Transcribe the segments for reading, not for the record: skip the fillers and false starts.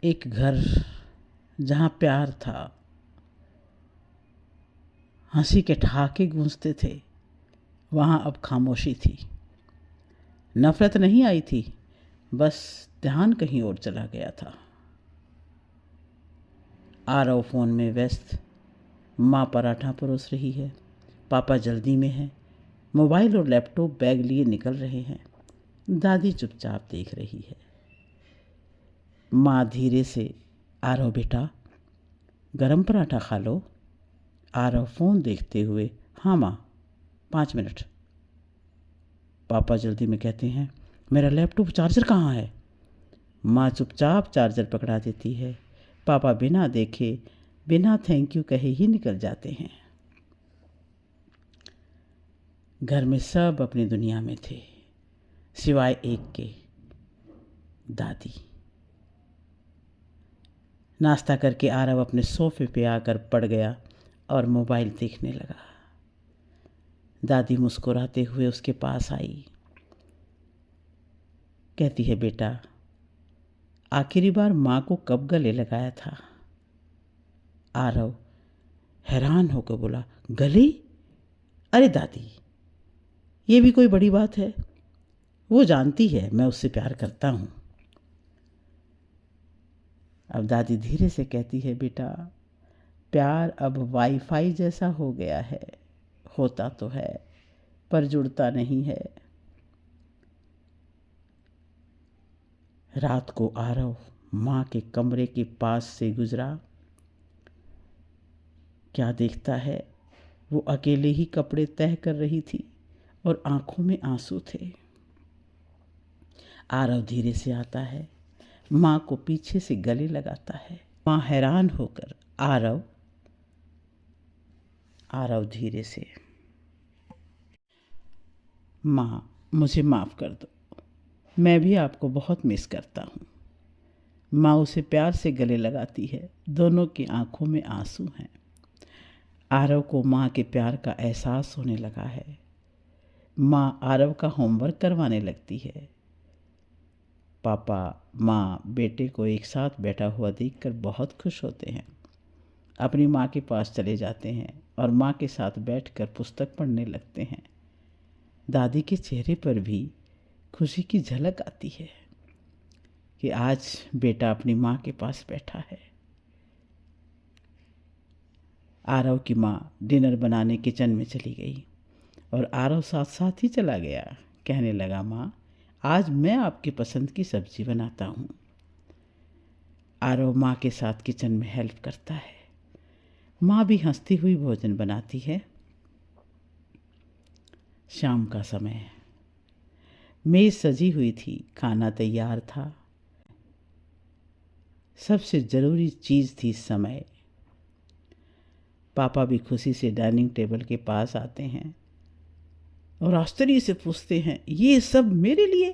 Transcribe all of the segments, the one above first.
एक घर जहाँ प्यार था, हंसी के ठहाके गूंजते थे, वहाँ अब खामोशी थी। नफरत नहीं आई थी, बस ध्यान कहीं और चला गया था। आरव फ़ोन में व्यस्त, माँ पराठा परोस रही है, पापा जल्दी में है, मोबाइल और लैपटॉप बैग लिए निकल रहे हैं। दादी चुपचाप देख रही है। माँ धीरे से, आरव बेटा गरम पराठा खा लो। आरव फ़ोन देखते हुए, हाँ माँ 5 मिनट। पापा जल्दी में कहते हैं, मेरा लैपटॉप चार्जर कहाँ है? माँ चुपचाप चार्जर पकड़ा देती है। पापा बिना देखे, बिना थैंक यू कहे ही निकल जाते हैं। घर में सब अपनी दुनिया में थे, सिवाय एक के, दादी। नाश्ता करके आरव अपने सोफे पे आकर पड़ गया और मोबाइल देखने लगा। दादी मुस्कुराते हुए उसके पास आई, कहती है, बेटा आखिरी बार माँ को कब गले लगाया था? आरव हैरान होकर बोला, गले? अरे दादी, ये भी कोई बड़ी बात है? वो जानती है मैं उससे प्यार करता हूँ। अब दादी धीरे से कहती है, बेटा प्यार अब वाईफाई जैसा हो गया है, होता तो है पर जुड़ता नहीं है। रात को आरव माँ के कमरे के पास से गुजरा। क्या देखता है, वो अकेले ही कपड़े तह कर रही थी और आंखों में आंसू थे। आरव धीरे से आता है, माँ को पीछे से गले लगाता है। माँ हैरान होकर, आरव धीरे से, माँ मुझे माफ़ कर दो, मैं भी आपको बहुत मिस करता हूँ। माँ उसे प्यार से गले लगाती है, दोनों की आंखों में आंसू हैं। आरव को माँ के प्यार का एहसास होने लगा है। माँ आरव का होमवर्क करवाने लगती है। पापा माँ बेटे को एक साथ बैठा हुआ देखकर बहुत खुश होते हैं। अपनी माँ के पास चले जाते हैं और माँ के साथ बैठकर पुस्तक पढ़ने लगते हैं। दादी के चेहरे पर भी खुशी की झलक आती है कि आज बेटा अपनी माँ के पास बैठा है। आरव की माँ डिनर बनाने किचन में चली गई और आरव साथ साथ ही चला गया। कहने लगा, माँ आज मैं आपकी पसंद की सब्जी बनाता हूँ। आरव माँ के साथ किचन में हेल्प करता है। माँ भी हंसती हुई भोजन बनाती है। शाम का समय है, मेज़ सजी हुई थी, खाना तैयार था। सबसे ज़रूरी चीज़ थी समय। पापा भी खुशी से डाइनिंग टेबल के पास आते हैं और आश्चर्य से पूछते हैं, ये सब मेरे लिए?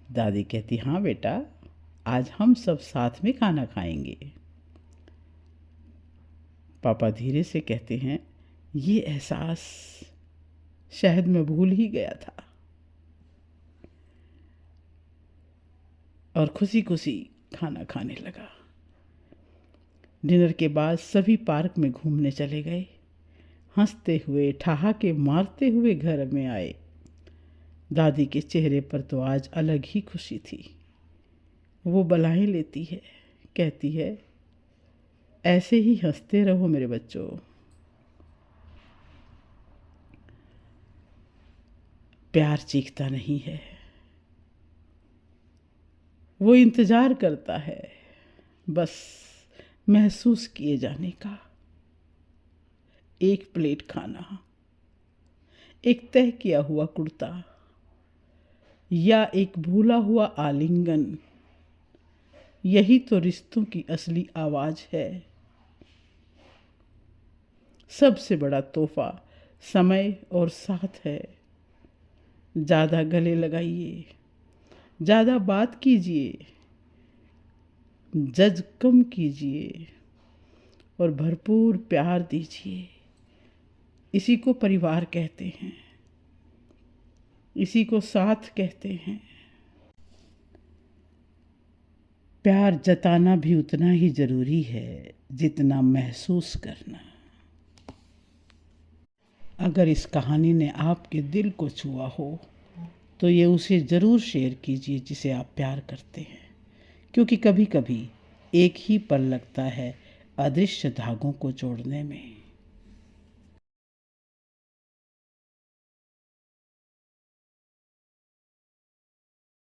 दादी कहती, हाँ बेटा, आज हम सब साथ में खाना खाएंगे। पापा धीरे से कहते हैं, ये एहसास शायद मैं भूल ही गया था। और खुशी खुशी खाना खाने लगा। डिनर के बाद सभी पार्क में घूमने चले गए। हंसते हुए ठहाके मारते हुए घर में आए। दादी के चेहरे पर तो आज अलग ही खुशी थी। वो बलाएं लेती है, कहती है, ऐसे ही हंसते रहो मेरे बच्चों। प्यार चीखता नहीं है, वो इंतज़ार करता है बस महसूस किए जाने का। एक प्लेट खाना, एक तह किया हुआ कुर्ता या एक भूला हुआ आलिंगन, यही तो रिश्तों की असली आवाज़ है। सबसे बड़ा तोहफा समय और साथ है। ज़्यादा गले लगाइए, ज़्यादा बात कीजिए, जज कम कीजिए और भरपूर प्यार दीजिए। इसी को परिवार कहते हैं, इसी को साथ कहते हैं। प्यार जताना भी उतना ही ज़रूरी है जितना महसूस करना। अगर इस कहानी ने आपके दिल को छुआ हो तो ये उसे ज़रूर शेयर कीजिए जिसे आप प्यार करते हैं, क्योंकि कभी कभी एक ही पल लगता है अदृश्य धागों को जोड़ने में।